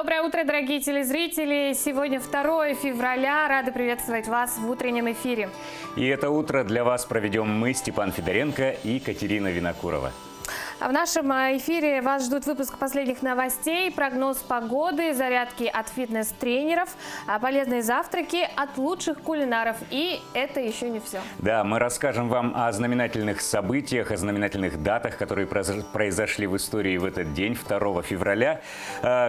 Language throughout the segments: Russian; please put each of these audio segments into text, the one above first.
Доброе утро, дорогие телезрители! Сегодня 2 февраля. Рады приветствовать вас в утреннем эфире. И это утро для вас проведем мы, Степан Федоренко и Катерина Винокурова. А в нашем эфире вас ждут выпуск последних новостей, прогноз погоды, зарядки от фитнес-тренеров, полезные завтраки от лучших кулинаров. И это еще не все. Да, мы расскажем вам о знаменательных событиях, о знаменательных датах, которые произошли в истории в этот день, 2 февраля.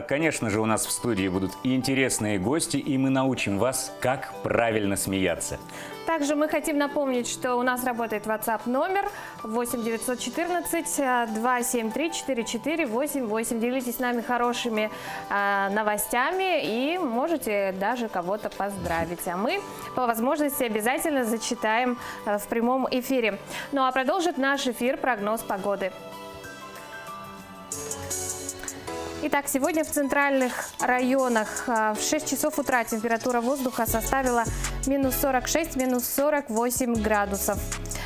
Конечно же, у нас в студии будут и интересные гости, и мы научим вас, как правильно смеяться. Также мы хотим напомнить, что у нас работает WhatsApp номер 8 914 273 4488. Делитесь с нами хорошими новостями и можете даже кого-то поздравить. А мы по возможности обязательно зачитаем в прямом эфире. Ну а продолжит наш эфир прогноз погоды. Итак, сегодня в центральных районах в 6 часов утра температура воздуха составила минус 46, минус 48 градусов.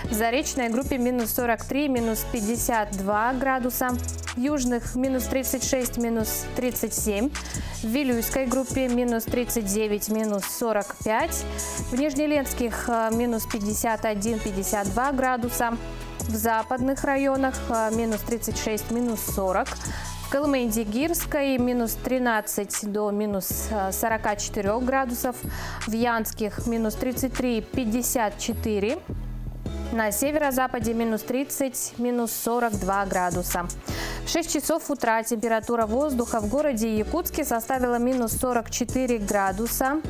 В Заречной группе минус 43, минус 52 градуса. В Южных минус 36, минус 37. В Вилюйской группе минус 39, минус 45. В Нижнеленских минус 51, 52 градуса. В западных районах минус 36, минус 40. В Колыме-Индигирской минус 13 до минус 44 градусов. В Янских минус 33, 54. На северо-западе минус 30, минус 42 градуса. В 6 часов утра температура воздуха в городе Якутске составила минус 44 градуса.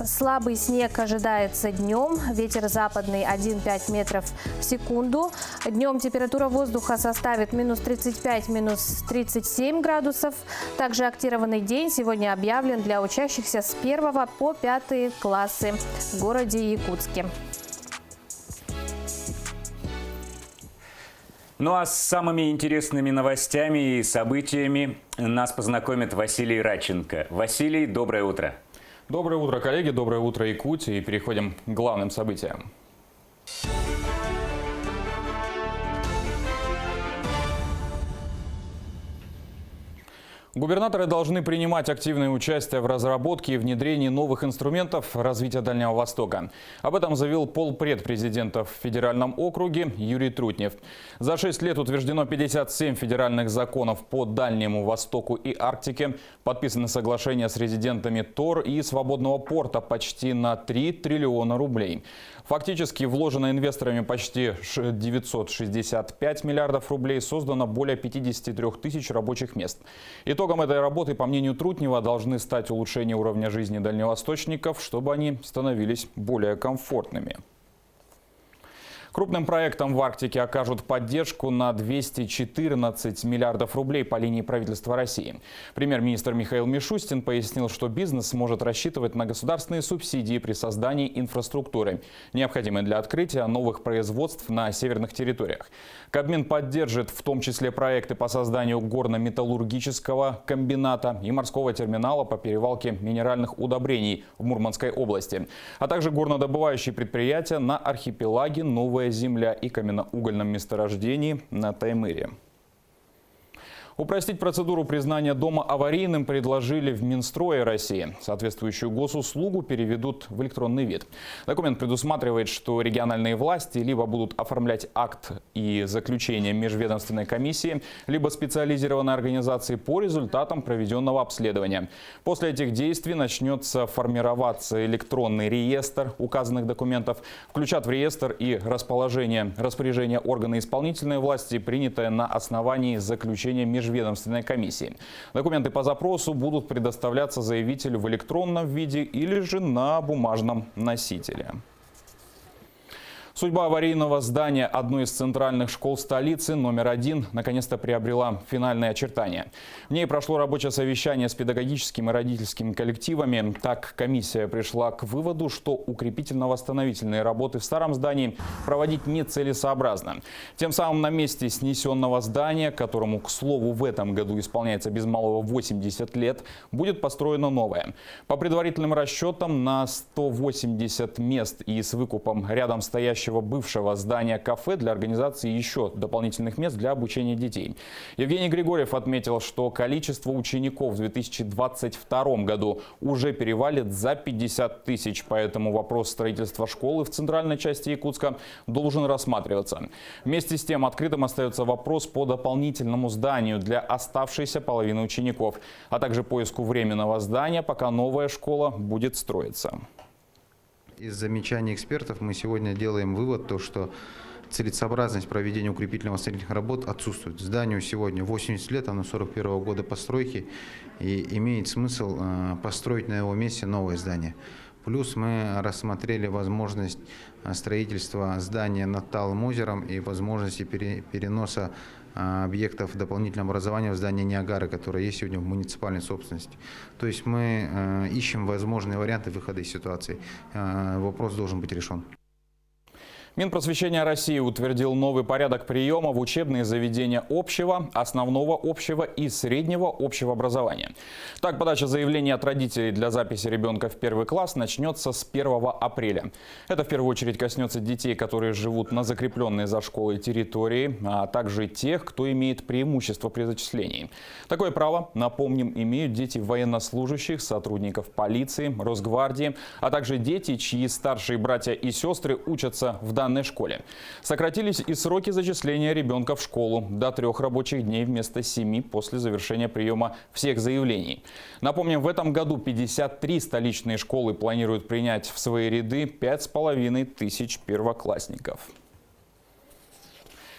Слабый снег ожидается днем. Ветер западный 1,5 метров в секунду. Днем температура воздуха составит минус 35, минус 37 градусов. Также актированный день сегодня объявлен для учащихся с 1 по 5 классы в городе Якутске. Ну а с самыми интересными новостями и событиями нас познакомит Василий Радченко. Василий, доброе утро. Доброе утро, коллеги, доброе утро, Якутия. И переходим к главным событиям. Губернаторы должны принимать активное участие в разработке и внедрении новых инструментов развития Дальнего Востока. Об этом заявил полпред президента в федеральном округе Юрий Трутнев. За 6 лет утверждено 57 федеральных законов по Дальнему Востоку и Арктике. Подписаны соглашения с резидентами ТОР и свободного порта почти на 3 триллиона рублей. Фактически вложено инвесторами почти 965 миллиардов рублей, создано более 53 тысяч рабочих мест. Итогом этой работы, по мнению Трутнева, должны стать улучшение уровня жизни дальневосточников, чтобы они становились более комфортными. Крупным проектам в Арктике окажут поддержку на 214 миллиардов рублей по линии правительства России. Премьер-министр Михаил Мишустин пояснил, что бизнес сможет рассчитывать на государственные субсидии при создании инфраструктуры, необходимой для открытия новых производств на северных территориях. Кабмин поддержит в том числе проекты по созданию горно-металлургического комбината и морского терминала по перевалке минеральных удобрений в Мурманской области, а также горнодобывающие предприятия на архипелаге Новая Земля и каменноугольном месторождении на Таймыре. Упростить процедуру признания дома аварийным предложили в Минстрое России. Соответствующую госуслугу переведут в электронный вид. Документ предусматривает, что региональные власти либо будут оформлять акт и заключение межведомственной комиссии, либо специализированной организации по результатам проведенного обследования. После этих действий начнется формироваться электронный реестр указанных документов. Включат в реестр и распоряжение органа исполнительной власти, принятое на основании заключения межведомственной комиссии. Документы по запросу будут предоставляться заявителю в электронном виде или же на бумажном носителе. Судьба аварийного здания одной из центральных школ столицы номер 1 наконец-то приобрела финальные очертания. В ней прошло рабочее совещание с педагогическим и родительскими коллективами. Так, комиссия пришла к выводу, что укрепительно-восстановительные работы в старом здании проводить нецелесообразно. Тем самым на месте снесенного здания, которому, к слову, в этом году исполняется без малого 80 лет, будет построено новое. По предварительным расчетам, на 180 мест и с выкупом рядом стоящих стоящего бывшего здания кафе для организации еще дополнительных мест для обучения детей. Евгений Григорьев отметил, что количество учеников в 2022 году уже перевалит за 50 тысяч, поэтому вопрос строительства школы в центральной части Якутска должен рассматриваться. Вместе с тем открытым остается вопрос по дополнительному зданию для оставшейся половины учеников, а также поиску временного здания, пока новая школа будет строиться. Из замечаний экспертов мы сегодня делаем вывод, что целесообразность проведения укрепительно-восстановительных работ отсутствует. Зданию сегодня 80 лет, оно 41 года постройки, и имеет смысл построить на его месте новое здание. Плюс мы рассмотрели возможность строительства здания над Талым озером и возможности переноса объектов дополнительного образования в здание Ниагары, которое есть сегодня в муниципальной собственности. То есть мы ищем возможные варианты выхода из ситуации. Вопрос должен быть решен. Минпросвещения России утвердил новый порядок приема в учебные заведения общего, основного общего и среднего общего образования. Так, подача заявлений от родителей для записи ребенка в первый класс начнется с 1 апреля. Это в первую очередь коснется детей, которые живут на закрепленной за школой территории, а также тех, кто имеет преимущество при зачислении. Такое право, напомним, имеют дети военнослужащих, сотрудников полиции, Росгвардии, а также дети, чьи старшие братья и сестры учатся в данной школе. Сократились и сроки зачисления ребенка в школу до 3 рабочих дней вместо 7 после завершения приема всех заявлений. Напомним, в этом году 53 столичные школы планируют принять в свои ряды 5500 первоклассников.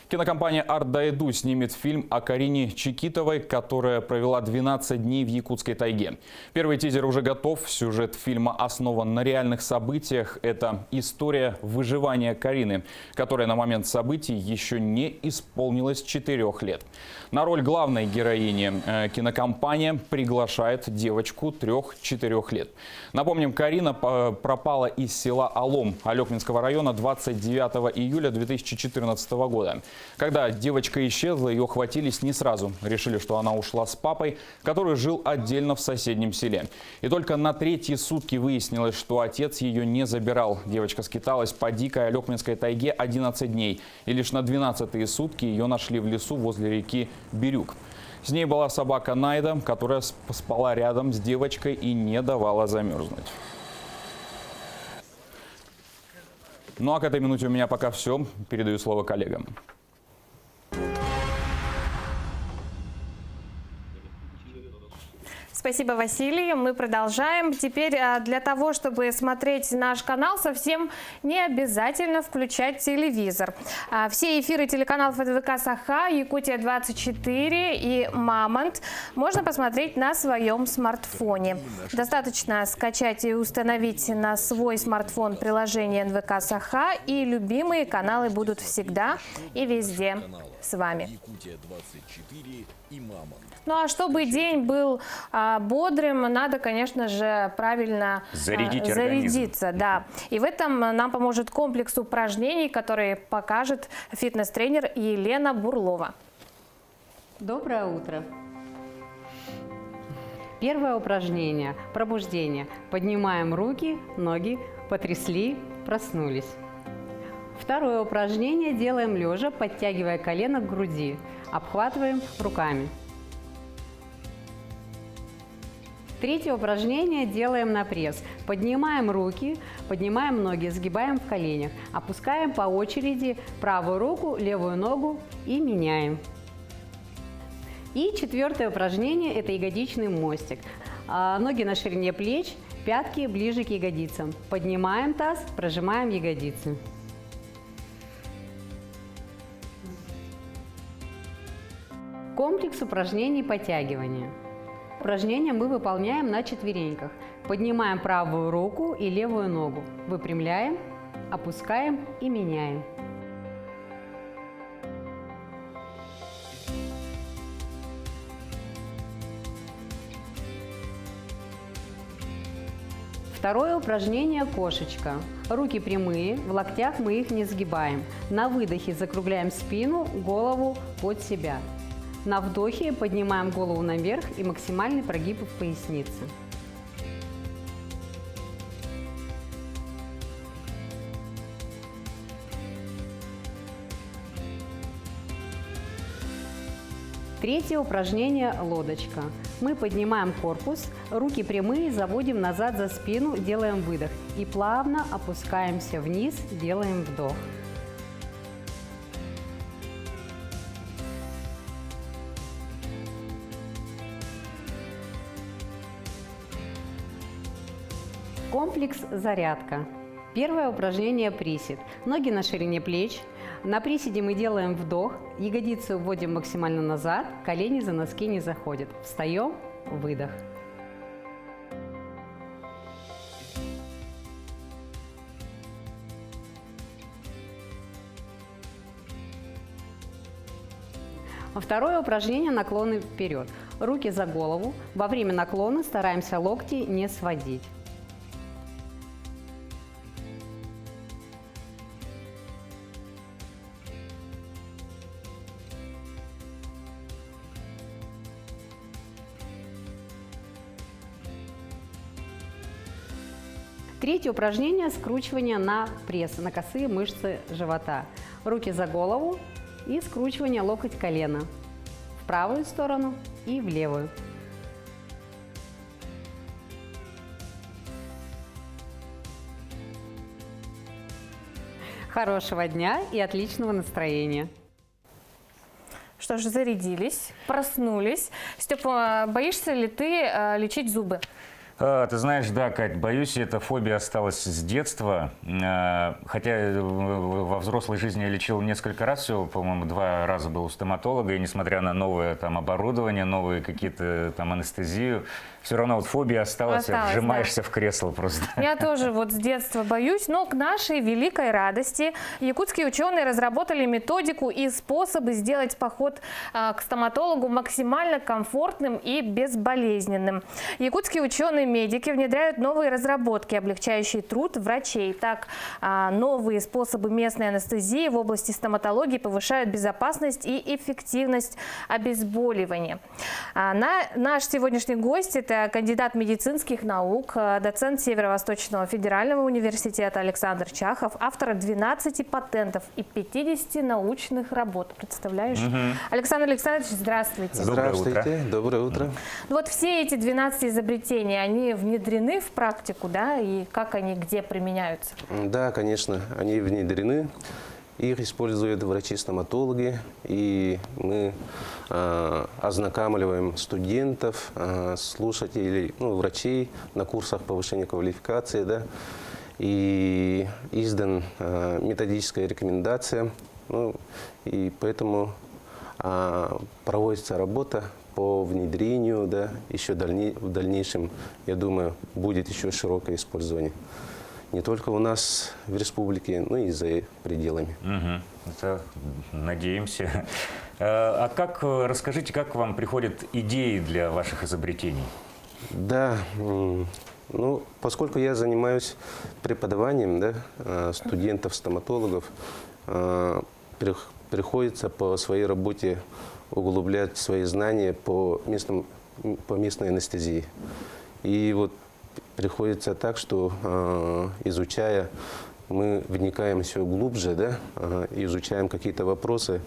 Кинокомпания «Арт-да-Эду» снимет фильм о Карине Чикитовой, которая провела 12 дней в якутской тайге. Первый тизер уже готов. Сюжет фильма основан на реальных событиях. Это история выживания Карины, которая на момент событий еще не исполнилось 4 лет. На роль главной героини кинокомпания приглашает девочку 3-4 лет. Напомним, Карина пропала из села Алом Алекминского района 29 июля 2014 года. Когда девочка исчезла, ее хватились не сразу. Решили, что она ушла с папой, который жил отдельно в соседнем селе. И только на 3-е сутки выяснилось, что отец ее не забирал. Девочка скиталась по дикой Алекминской тайге 11 дней. И лишь на 12-е сутки ее нашли в лесу возле реки Бирюк. С ней была собака Найда, которая спала рядом с девочкой и не давала замерзнуть. Ну а к этой минуте у меня пока все. Передаю слово коллегам. Спасибо, Василий. Мы продолжаем. Теперь для того, чтобы смотреть наш канал, совсем не обязательно включать телевизор. Все эфиры телеканалов НВК Саха, Якутия-24 и Мамонт можно посмотреть на своем смартфоне. Достаточно скачать и установить на свой смартфон приложение НВК Саха, и любимые каналы будут всегда и везде с вами. Ну а чтобы день был бодрым, надо, конечно же, правильно зарядиться. Да. И в этом нам поможет комплекс упражнений, который покажет фитнес-тренер Елена Бурлова. Доброе утро. Первое упражнение – пробуждение. Поднимаем руки, ноги, потрясли, проснулись. Второе упражнение делаем лежа, подтягивая колено к груди. Обхватываем руками. Третье упражнение делаем на пресс. Поднимаем руки, поднимаем ноги, сгибаем в коленях. Опускаем по очереди правую руку, левую ногу и меняем. И четвертое упражнение – это ягодичный мостик. Ноги на ширине плеч, пятки ближе к ягодицам. Поднимаем таз, прожимаем ягодицы. Комплекс упражнений подтягивания. Упражнение мы выполняем на четвереньках. Поднимаем правую руку и левую ногу. Выпрямляем, опускаем и меняем. Второе упражнение – кошечка. Руки прямые, в локтях мы их не сгибаем. На выдохе закругляем спину, голову под себя. На вдохе поднимаем голову наверх и максимальный прогиб в пояснице. Третье упражнение – лодочка. Мы поднимаем корпус, руки прямые, заводим назад за спину, делаем выдох. И плавно опускаемся вниз, делаем вдох. Комплекс зарядка. Первое упражнение – присед. Ноги на ширине плеч. На приседе мы делаем вдох, ягодицы вводим максимально назад, колени за носки не заходят. Встаем, выдох. Второе упражнение – наклоны вперед. Руки за голову. Во время наклона стараемся локти не сводить. Третье упражнение – скручивание на пресс, на косые мышцы живота. Руки за голову и скручивание локоть колена в правую сторону и в левую. Хорошего дня и отличного настроения! Что ж, зарядились, проснулись. Степа, боишься ли ты лечить зубы? Ты знаешь, да, Кать, боюсь, эта фобия осталась с детства. Хотя во взрослой жизни я лечил несколько раз, всего, по-моему, 2 раза был у стоматолога, и несмотря на новое там оборудование, новые какие-то там анестезию, все равно вот фобия осталась, вжимаешься в кресло просто. Я тоже вот с детства боюсь, но к нашей великой радости якутские ученые разработали методику и способы сделать поход к стоматологу максимально комфортным и безболезненным. Якутские ученые-медики внедряют новые разработки, облегчающие труд врачей. Так, новые способы местной анестезии в области стоматологии повышают безопасность и эффективность обезболивания. Наш сегодняшний гость – это кандидат медицинских наук, доцент Северо-Восточного федерального университета Александр Чахов, автор 12 патентов и 50 научных работ. Представляешь? Александр Александрович, здравствуйте. Здравствуйте, доброе утро. Вот все эти 12 изобретений, они внедрены в практику, да? И как они где применяются? Да, конечно, они внедрены. Их используют врачи-стоматологи, и мы ознакомливаем студентов, слушателей, врачей на курсах повышения квалификации, да, и издан методическая рекомендация, и поэтому проводится работа по внедрению, да, еще в дальнейшем, я думаю, будет еще широкое использование. Не только у нас в республике, но и за пределами. Это надеемся. Расскажите, как к вам приходят идеи для ваших изобретений? Да, поскольку я занимаюсь преподаванием, да, студентов-стоматологов, приходится по своей работе углублять свои знания по местной анестезии. И вот приходится так, что изучая, мы вникаем все глубже, да, изучаем какие-то вопросы.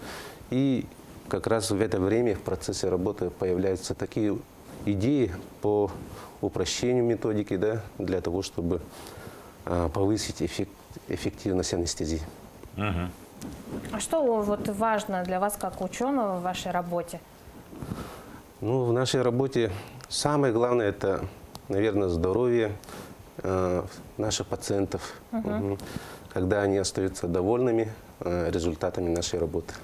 И как раз в это время в процессе работы появляются такие идеи по упрощению методики, да, для того, чтобы повысить эффективность анестезии. А что вот важно для вас как ученого в вашей работе? В нашей работе самое главное – это, наверное, здоровье наших пациентов, когда они остаются довольными результатами нашей работы.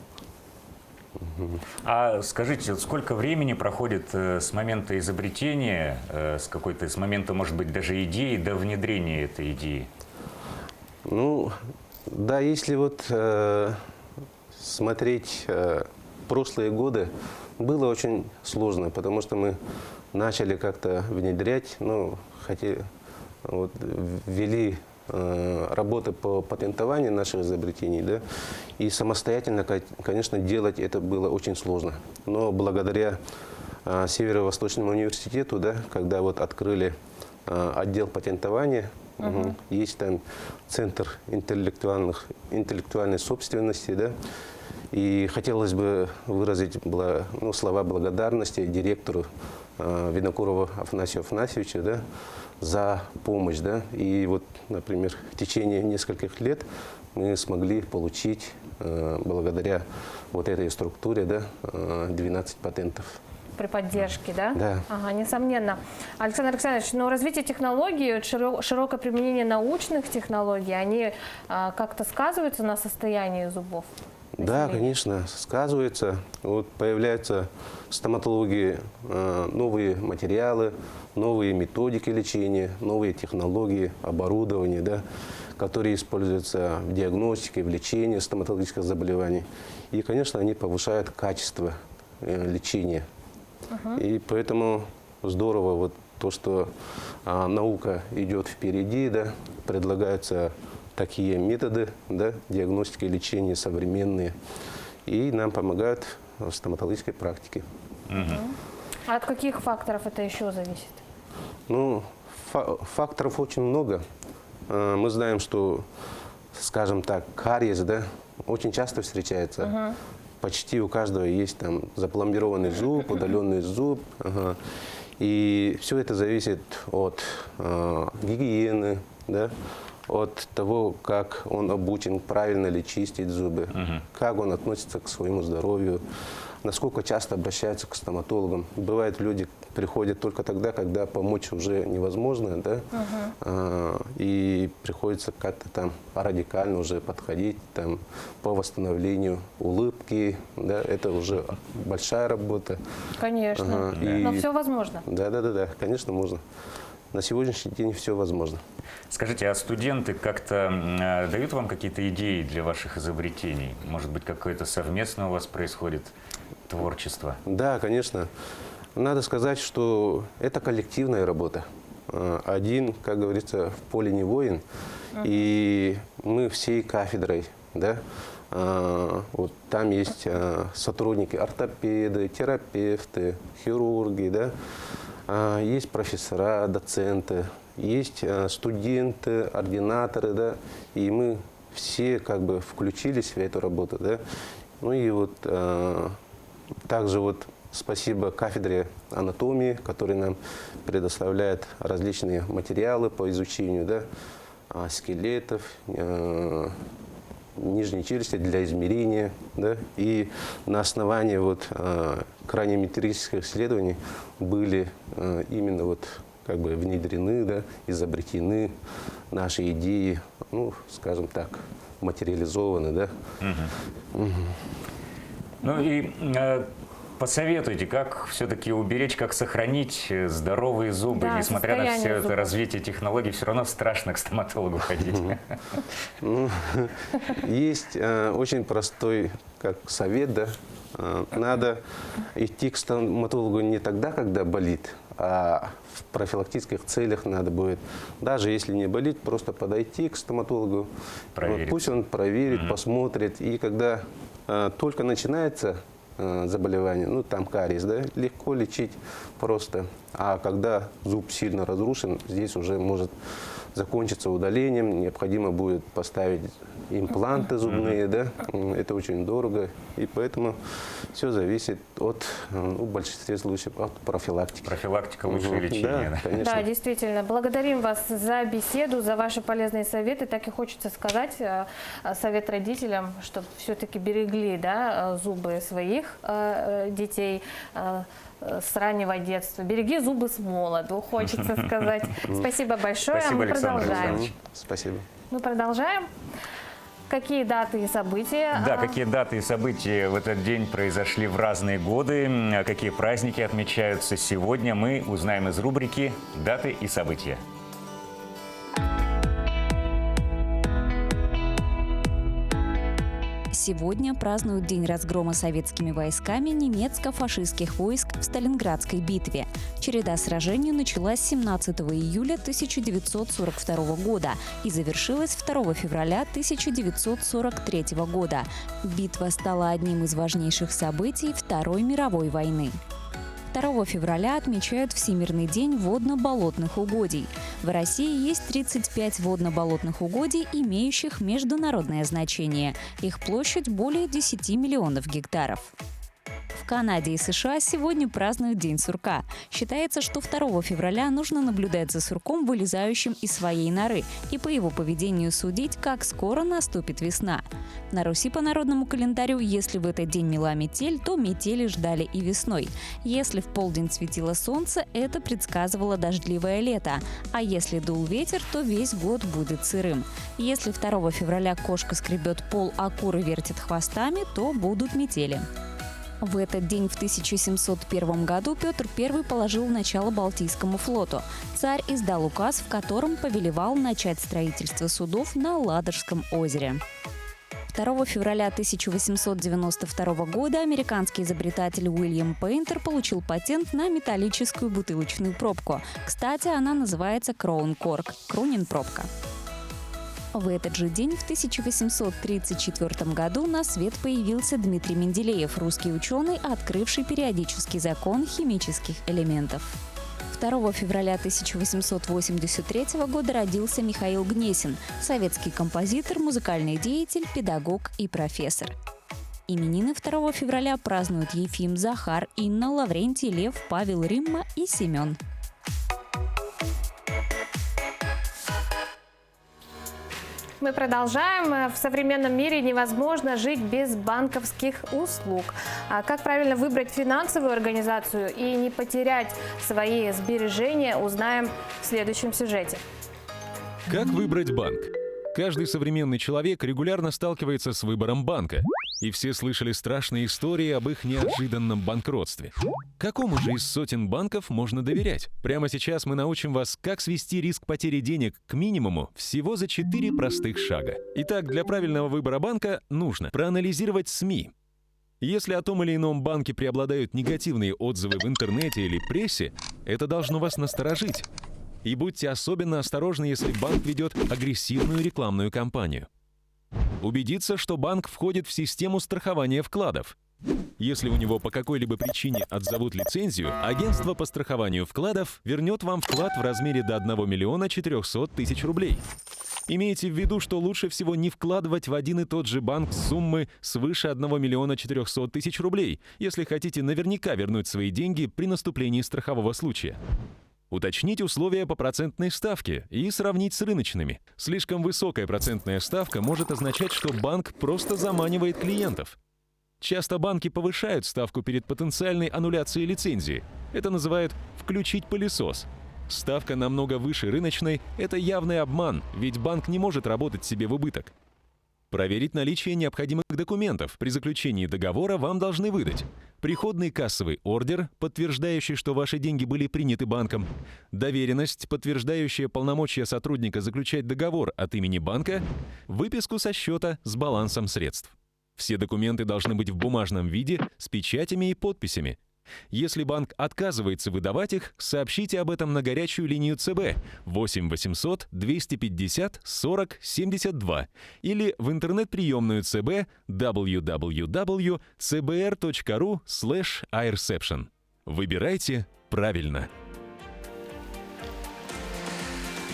А скажите, сколько времени проходит с момента изобретения, с момента, может быть, даже идеи до внедрения этой идеи? Да, если вот смотреть прошлые годы, было очень сложно, потому что мы начали как-то внедрять, ввели работы по патентованию наших изобретений, да, и самостоятельно, конечно, делать это было очень сложно. Но благодаря Северо-Восточному университету, да, когда вот открыли отдел патентования, есть там центр интеллектуальной собственности, да, И хотелось бы выразить слова благодарности директору Винокурову Афанасию Афанасьевичу, да, за помощь. Да. И вот, например, в течение нескольких лет мы смогли получить благодаря вот этой структуре, да, 12 патентов. При поддержке, да? Да. Ага, несомненно. Александр Александрович, но развитие технологий, широкое применение научных технологий, они как-то сказываются на состоянии зубов? Да, конечно, сказывается. Вот появляются в стоматологии новые материалы, новые методики лечения, новые технологии, оборудование, да, которые используются в диагностике, в лечении стоматологических заболеваний. И, конечно, они повышают качество лечения. И поэтому здорово вот то, что наука идет впереди, да, предлагаются такие методы, да, диагностики и лечения современные. И нам помогают в стоматологической практике. А от каких факторов это еще зависит? Ну, факторов очень много. Мы знаем, что, скажем так, кариес, да, очень часто встречается. Почти у каждого есть там запломбированный зуб, удаленный зуб. И все это зависит от гигиены, да, от того, как он обучен правильно ли чистить зубы, как он относится к своему здоровью, насколько часто обращаются к стоматологам. Бывает, люди приходят только тогда, когда помочь уже невозможно, да, и приходится как-то там радикально уже подходить там, по восстановлению улыбки, да, это уже большая работа. Конечно, но все возможно. Да, конечно, можно. На сегодняшний день все возможно. Скажите, а студенты как-то дают вам какие-то идеи для ваших изобретений? Может быть, какое-то совместное у вас происходит творчество? Да, конечно. Надо сказать, что это коллективная работа. Один, как говорится, в поле не воин. И мы всей кафедрой, да, вот там есть сотрудники, ортопеды, терапевты, хирурги, да, есть профессора, доценты, есть студенты, ординаторы, да, и мы все как бы включились в эту работу, да. Ну и вот также вот спасибо кафедре анатомии, которая нам предоставляет различные материалы по изучению, да, скелетов, нижней челюсти для измерения, да, и на основании вот краниометрических исследований были именно вот как бы внедрены, да, изобретены наши идеи, ну, скажем так, материализованы, да. Ну и посоветуйте, как все-таки уберечь, как сохранить здоровые зубы, Да, несмотря на все состояние это зубов. развитие технологий, все равно страшно к стоматологу ходить. Ну, есть очень простой как совет, да. Надо идти к стоматологу не тогда, когда болит, а в профилактических целях надо будет, даже если не болит, просто подойти к стоматологу, вот, пусть он проверит, посмотрит, и когда только начинается заболевание, ну там кариес, да, легко лечить просто, а когда зуб сильно разрушен, здесь уже может закончиться удалением, необходимо будет поставить импланты зубные, да, это очень дорого, и поэтому все зависит от, в большинстве случаев, от профилактики. Профилактика лучшее лечение. Да, конечно. Да, действительно. Благодарим вас за беседу, за ваши полезные советы. Так и хочется сказать совет родителям, чтобы все-таки берегли, да, зубы своих детей с раннего детства. Береги зубы с молоду, хочется сказать. Спасибо большое. Спасибо, Мы Александр продолжаем. Александрович. Спасибо. Мы продолжаем. Какие даты и события? Да, какие даты и события в этот день произошли в разные годы, какие праздники отмечаются сегодня, мы узнаем из рубрики «Даты и события». Сегодня празднуют день разгрома советскими войсками немецко-фашистских войск в Сталинградской битве. Череда сражений началась 17 июля 1942 года и завершилась 2 февраля 1943 года. Битва стала одним из важнейших событий Второй мировой войны. 2 февраля отмечают Всемирный день водно-болотных угодий. В России есть 35 водно-болотных угодий, имеющих международное значение. Их площадь более 10 миллионов гектаров. В Канаде и США сегодня празднуют День сурка. Считается, что 2 февраля нужно наблюдать за сурком, вылезающим из своей норы, и по его поведению судить, как скоро наступит весна. На Руси по народному календарю, если в этот день мела метель, то метели ждали и весной. Если в полдень светило солнце, это предсказывало дождливое лето. А если дул ветер, то весь год будет сырым. Если 2 февраля кошка скребет пол, а куры вертят хвостами, то будут метели. В этот день в 1701 году Петр I положил начало Балтийскому флоту. Царь издал указ, в котором повелевал начать строительство судов на Ладожском озере. 2 февраля 1892 года американский изобретатель Уильям Пейнтер получил патент на металлическую бутылочную пробку. Кстати, она называется Crown Cork – Крунин-пробка. В этот же день, в 1834 году, на свет появился Дмитрий Менделеев, русский ученый, открывший периодический закон химических элементов. 2 февраля 1883 года родился Михаил Гнесин, советский композитор, музыкальный деятель, педагог и профессор. Именины 2 февраля празднуют Ефим, Захар, Инна, Лаврентий, Лев, Павел, Римма и Семен. Мы продолжаем. В современном мире невозможно жить без банковских услуг. А как правильно выбрать финансовую организацию и не потерять свои сбережения, узнаем в следующем сюжете. Как выбрать банк? Каждый современный человек регулярно сталкивается с выбором банка. И все слышали страшные истории об их неожиданном банкротстве. Какому же из сотен банков можно доверять? Прямо сейчас мы научим вас, как свести риск потери денег к минимуму всего за 4 простых шага. Итак, для правильного выбора банка нужно проанализировать СМИ. Если о том или ином банке преобладают негативные отзывы в интернете или прессе, это должно вас насторожить. И будьте особенно осторожны, если банк ведет агрессивную рекламную кампанию. Убедиться, что банк входит в систему страхования вкладов. Если у него по какой-либо причине отзовут лицензию, агентство по страхованию вкладов вернет вам вклад в размере до 1 миллиона 400 тысяч рублей. Имейте в виду, что лучше всего не вкладывать в один и тот же банк суммы свыше 1 миллиона 400 тысяч рублей, если хотите наверняка вернуть свои деньги при наступлении страхового случая. Уточнить условия по процентной ставке и сравнить с рыночными. Слишком высокая процентная ставка может означать, что банк просто заманивает клиентов. Часто банки повышают ставку перед потенциальной аннуляцией лицензии. Это называют «включить пылесос». Ставка намного выше рыночной – это явный обман, ведь банк не может работать себе в убыток. Проверить наличие необходимых документов. При заключении договора вам должны выдать приходный кассовый ордер, подтверждающий, что ваши деньги были приняты банком, доверенность, подтверждающая полномочия сотрудника заключать договор от имени банка, выписку со счета с балансом средств. Все документы должны быть в бумажном виде, с печатями и подписями. Если банк отказывается выдавать их, сообщите об этом на горячую линию ЦБ 8 800 250 40 72 или в интернет-приемную ЦБ www.cbr.ru/ireception. Выбирайте правильно.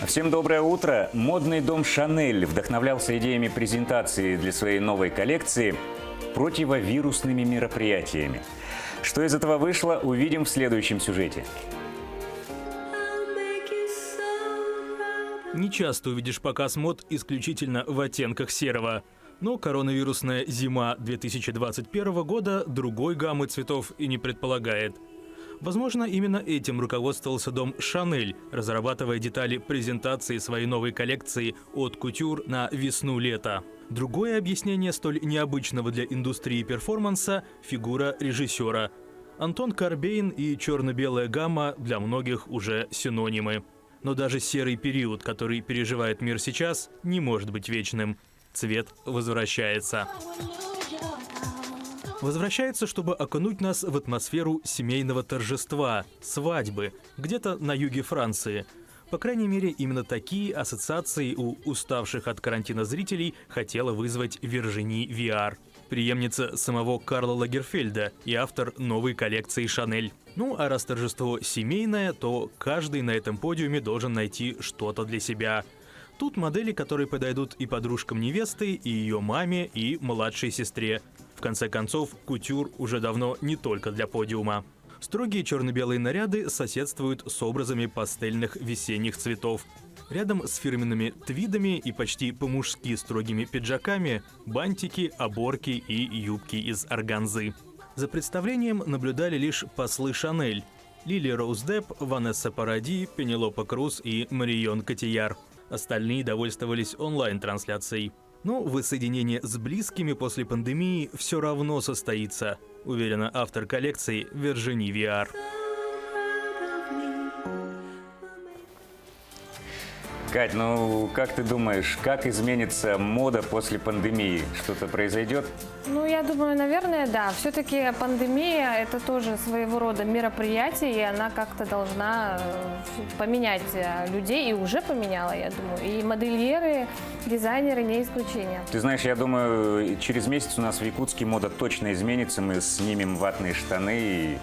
Всем доброе утро. Модный дом «Шанель» вдохновлялся идеями презентации для своей новой коллекции противовирусными мероприятиями. Что из этого вышло, увидим в следующем сюжете. Не часто увидишь показ мод исключительно в оттенках серого. Но коронавирусная зима 2021 года другой гаммы цветов и не предполагает. Возможно, именно этим руководствовался дом «Шанель», разрабатывая детали презентации своей новой коллекции от кутюр на весну-лето. Другое объяснение столь необычного для индустрии перформанса – фигура режиссера. Антон Корбейн и черно-белая гамма для многих уже синонимы. Но даже серый период, который переживает мир сейчас, не может быть вечным. Цвет возвращается. Возвращается, чтобы окунуть нас в атмосферу семейного торжества, свадьбы, где-то на юге Франции. По крайней мере, именно такие ассоциации у уставших от карантина зрителей хотела вызвать Виржини Виар, преемница самого Карла Лагерфельда и автор новой коллекции «Шанель». Ну а раз торжество семейное, то каждый на этом подиуме должен найти что-то для себя. Тут модели, которые подойдут и подружкам невесты, и ее маме, и младшей сестре. В конце концов, кутюр уже давно не только для подиума. Строгие черно-белые наряды соседствуют с образами пастельных весенних цветов. Рядом с фирменными твидами и почти по-мужски строгими пиджаками – бантики, оборки и юбки из органзы. За представлением наблюдали лишь послы Шанель – Лили Роуз Депп, Ванесса Паради, Пенелопа Круз и Марион Котийяр. Остальные довольствовались онлайн-трансляцией. Но воссоединение с близкими после пандемии все равно состоится, уверена автор коллекции Virginie Viard. Кать, ну как ты думаешь, как изменится мода после пандемии? Что-то произойдет? Ну, я думаю, наверное, да. Все-таки пандемия – это тоже своего рода мероприятие, и она как-то должна поменять людей, и уже поменяла, я думаю. И модельеры, дизайнеры не исключение. Ты знаешь, я думаю, через месяц у нас в Якутске мода точно изменится. Мы снимем ватные штаны и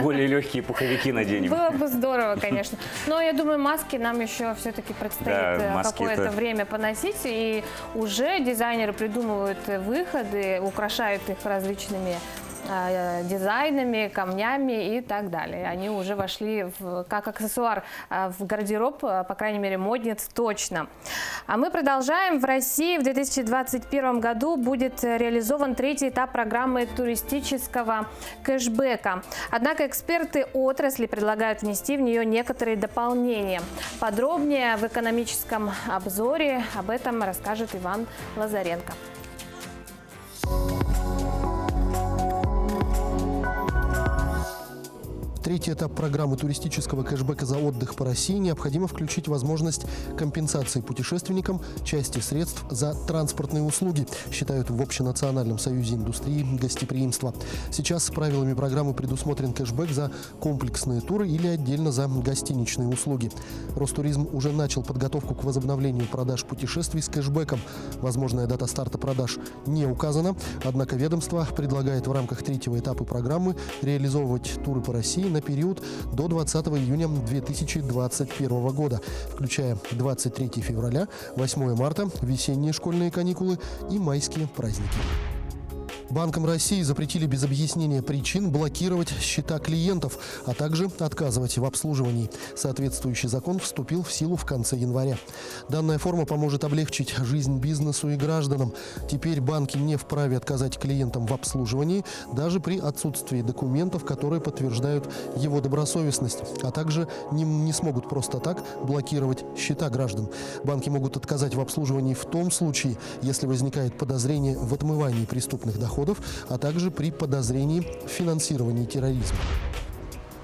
более легкие пуховики наденем. Было бы здорово, конечно. Но я думаю, маски нам еще все-таки предстоит какое-то время поносить. И уже дизайнеры придумывают выходы, украшают их различными дизайнами, камнями и так далее. Они уже вошли как аксессуар в гардероб, по крайней мере, модниц точно. А мы продолжаем. В России в 2021 году будет реализован третий этап программы туристического кэшбэка. Однако эксперты отрасли предлагают внести в нее некоторые дополнения. Подробнее в экономическом обзоре об этом расскажет Иван Лазаренко. Третий этап программы туристического кэшбэка за отдых по России необходимо включить возможность компенсации путешественникам части средств за транспортные услуги, считают в Общенациональном союзе индустрии гостеприимства. Сейчас с правилами программы предусмотрен кэшбэк за комплексные туры или отдельно за гостиничные услуги. Ростуризм уже начал подготовку к возобновлению продаж путешествий с кэшбэком. Возможная дата старта продаж не указана, однако ведомство предлагает в рамках третьего этапа программы реализовывать туры по России на период до 20 июня 2021 года, включая 23 февраля, 8 марта, весенние школьные каникулы и майские праздники. Банкам России запретили без объяснения причин блокировать счета клиентов, а также отказывать в обслуживании. Соответствующий закон вступил в силу в конце января. Данная форма поможет облегчить жизнь бизнесу и гражданам. Теперь банки не вправе отказать клиентам в обслуживании, даже при отсутствии документов, которые подтверждают его добросовестность, а также не смогут просто так блокировать счета граждан. Банки могут отказать в обслуживании в том случае, если возникает подозрение в отмывании преступных доходов, а также при подозрении в финансировании терроризма.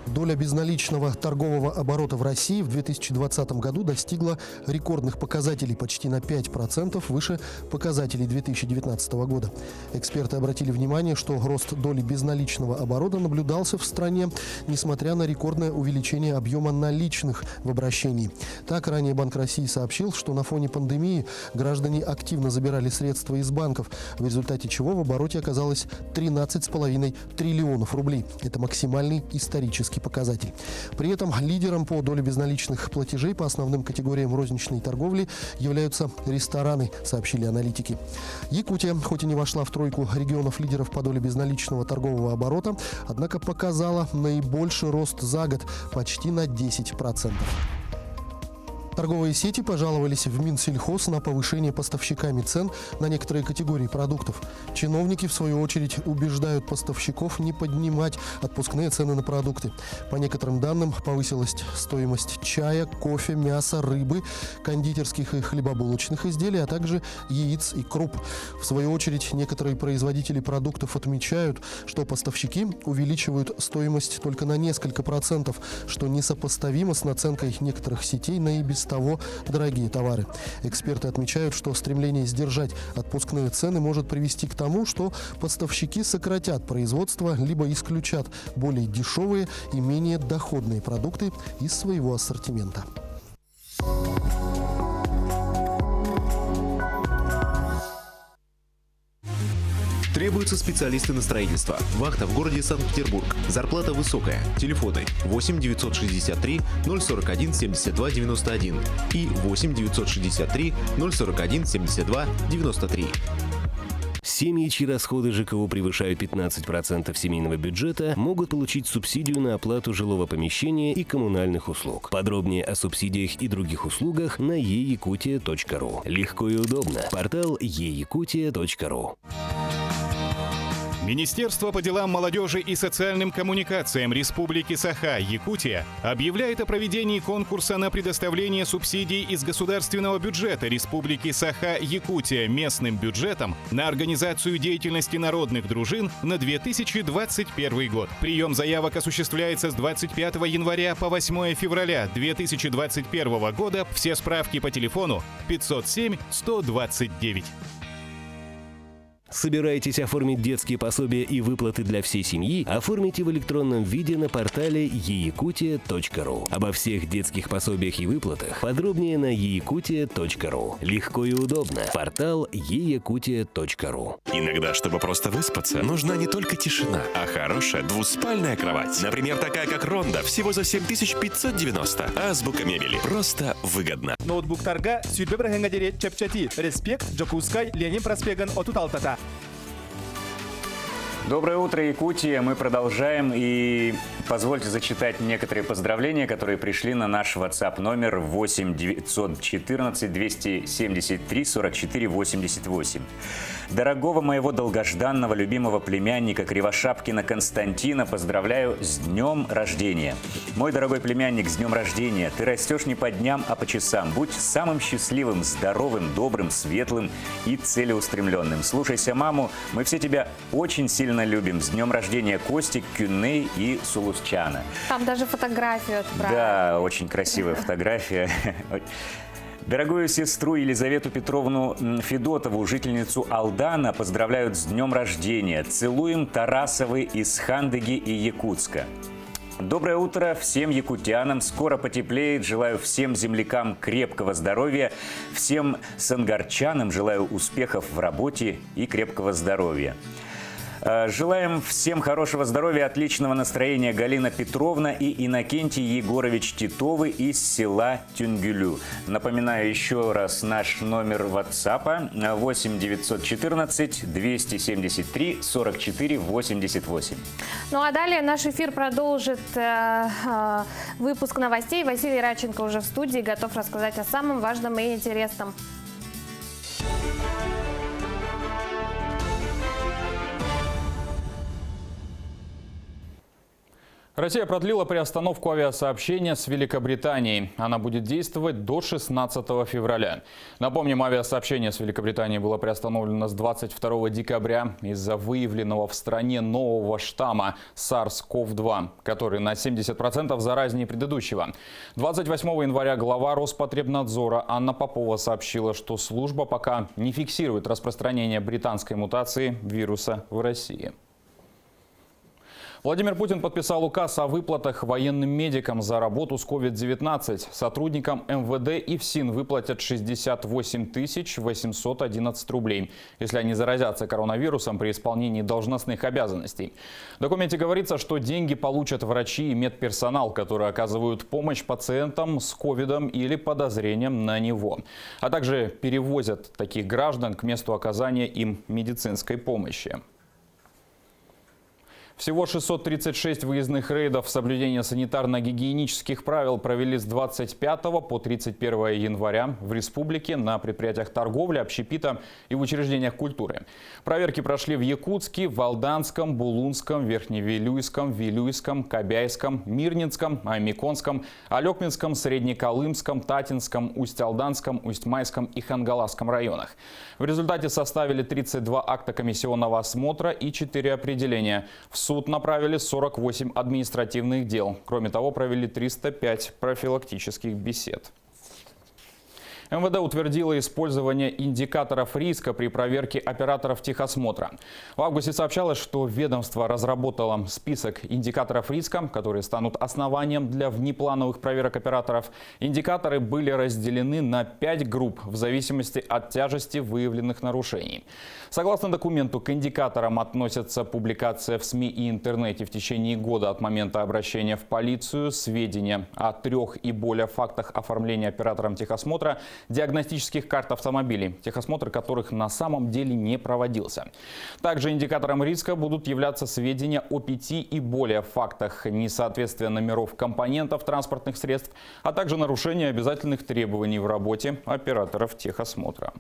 Доля безналичного торгового оборота в России в 2020 году достигла рекордных показателей, почти на 5% выше показателей 2019 года. Эксперты обратили внимание, что рост доли безналичного оборота наблюдался в стране, несмотря на рекордное увеличение объема наличных в обращении. Так, ранее Банк России сообщил, что на фоне пандемии граждане активно забирали средства из банков, в результате чего в обороте оказалось 13,5 триллионов рублей. Это максимальный исторический показатель. При этом лидером по доле безналичных платежей по основным категориям розничной торговли являются рестораны, сообщили аналитики. Якутия, хоть и не вошла в тройку регионов-лидеров по доле безналичного торгового оборота, однако показала наибольший рост за год, почти на 10%. Торговые сети пожаловались в Минсельхоз на повышение поставщиками цен на некоторые категории продуктов. Чиновники, в свою очередь, убеждают поставщиков не поднимать отпускные цены на продукты. По некоторым данным, повысилась стоимость чая, кофе, мяса, рыбы, кондитерских и хлебобулочных изделий, а также яиц и круп. В свою очередь, некоторые производители продуктов отмечают, что поставщики увеличивают стоимость только на несколько процентов, что несопоставимо с наценкой некоторых сетей на и без того дорогие товары. Эксперты отмечают, что стремление сдержать отпускные цены может привести к тому, что поставщики сократят производство либо исключат более дешевые и менее доходные продукты из своего ассортимента. Требуются специалисты на строительство. Вахта в городе Санкт-Петербург. Зарплата высокая. Телефоны 8 963 041 72 91 и 8 963 041 72 93. Семьи, чьи расходы ЖКО превышают 15% семейного бюджета, могут получить субсидию на оплату жилого помещения и коммунальных услуг. Подробнее о субсидиях и других услугах на eyakutia.ru. Легко и удобно. Портал eyakutia.ru. Министерство по делам молодежи и социальным коммуникациям Республики Саха-Якутия объявляет о проведении конкурса на предоставление субсидий из государственного бюджета Республики Саха-Якутия местным бюджетом на организацию деятельности народных дружин на 2021 год. Прием заявок осуществляется с 25 января по 8 февраля 2021 года. Все справки по телефону 507 129. Собираетесь оформить детские пособия и выплаты для всей семьи? Оформите в электронном виде на портале eyakutia.ru. Обо всех детских пособиях и выплатах подробнее на eyakutia.ru. Легко и удобно. Портал eyakutia.ru. Иногда, чтобы просто выспаться, нужна не только тишина, а хорошая двуспальная кровать. Например, такая как Ронда, всего за 7590. Азбука мебели. Просто выгодно. Ноутбуктарга сүрбе бір хәңгәдере чәпчәти. Респект, Джокускай, Ленин проспеган отут алтата. Доброе утро, Якутия. Мы продолжаем, и позвольте зачитать некоторые поздравления, которые пришли на наш WhatsApp номер 8 914 273 44 88. Дорогого моего долгожданного любимого племянника Кривошапкина Константина поздравляю с днем рождения. Мой дорогой племянник, с днем рождения. Ты растешь не по дням, а по часам. Будь самым счастливым, здоровым, добрым, светлым и целеустремленным. Слушайся маму, мы все тебя очень сильно любим. С днем рождения Костик, Кюней и Сулусчана. Там даже фотографию отправили. Да, очень красивая фотография. Дорогую сестру Елизавету Петровну Федотову, жительницу Алдана, поздравляют с днем рождения. Целуем Тарасовы из Хандыги и Якутска. Доброе утро всем якутянам. Скоро потеплеет. Желаю всем землякам крепкого здоровья. Всем сангарчанам желаю успехов в работе и крепкого здоровья. Желаем всем хорошего здоровья, отличного настроения. Галина Петровна и Иннокентий Егорович Титовы из села Тюнгюлю. Напоминаю еще раз наш номер WhatsApp 8 914 273 44 88. Ну а далее наш эфир продолжит выпуск новостей. Василий Радченко уже в студии, готов рассказать о самом важном и интересном. Россия продлила приостановку авиасообщения с Великобританией. Она будет действовать до 16 февраля. Напомним, авиасообщение с Великобританией было приостановлено с 22 декабря из-за выявленного в стране нового штамма SARS-CoV-2, который на 70% заразнее предыдущего. 28 января глава Роспотребнадзора Анна Попова сообщила, что служба пока не фиксирует распространение британской мутации вируса в России. Владимир Путин подписал указ о выплатах военным медикам за работу с COVID-19. Сотрудникам МВД и ФСИН выплатят 68 811 рублей, если они заразятся коронавирусом при исполнении должностных обязанностей. В документе говорится, что деньги получат врачи и медперсонал, которые оказывают помощь пациентам с ковидом или подозрением на него, а также перевозят таких граждан к месту оказания им медицинской помощи. Всего 636 выездных рейдов соблюдения санитарно-гигиенических правил провели с 25 по 31 января в республике на предприятиях торговли, общепита и в учреждениях культуры. Проверки прошли в Якутске, Валданском, Булунском, Верхневилюйском, Вилюйском, Кобяйском, Мирнинском, Аймиконском, Алекминском, Среднеколымском, Татинском, Усть-Алданском, Усть-Майском и Хангаласском районах. В результате составили 32 акта комиссионного осмотра и 4 определения. В суд направили 48 административных дел. Кроме того, провели 305 профилактических бесед. МВД утвердило использование индикаторов риска при проверке операторов техосмотра. В августе сообщалось, что ведомство разработало список индикаторов риска, которые станут основанием для внеплановых проверок операторов. Индикаторы были разделены на 5 групп в зависимости от тяжести выявленных нарушений. Согласно документу, к индикаторам относятся публикация в СМИ и интернете в течение года от момента обращения в полицию, сведения о 3 и более фактах оформления оператором техосмотра, диагностических карт автомобилей, техосмотр которых на самом деле не проводился. Также индикатором риска будут являться сведения о 5 и более фактах несоответствия номеров компонентов транспортных средств, а также нарушения обязательных требований в работе операторов техосмотра.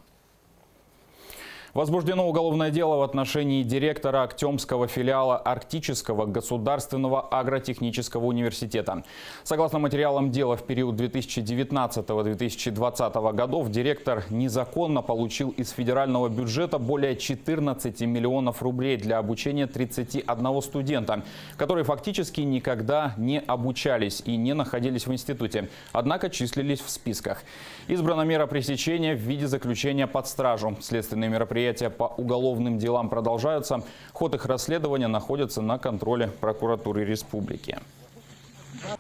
Возбуждено уголовное дело в отношении директора Актемского филиала Арктического государственного агротехнического университета. Согласно материалам дела, в период 2019-2020 годов директор незаконно получил из федерального бюджета более 14 миллионов рублей для обучения 31 студента, которые фактически никогда не обучались и не находились в институте, однако числились в списках. Избрана мера пресечения в виде заключения под стражу. Следственные мероприятия по уголовным делам продолжаются. Ход их расследования находится на контроле прокуратуры республики.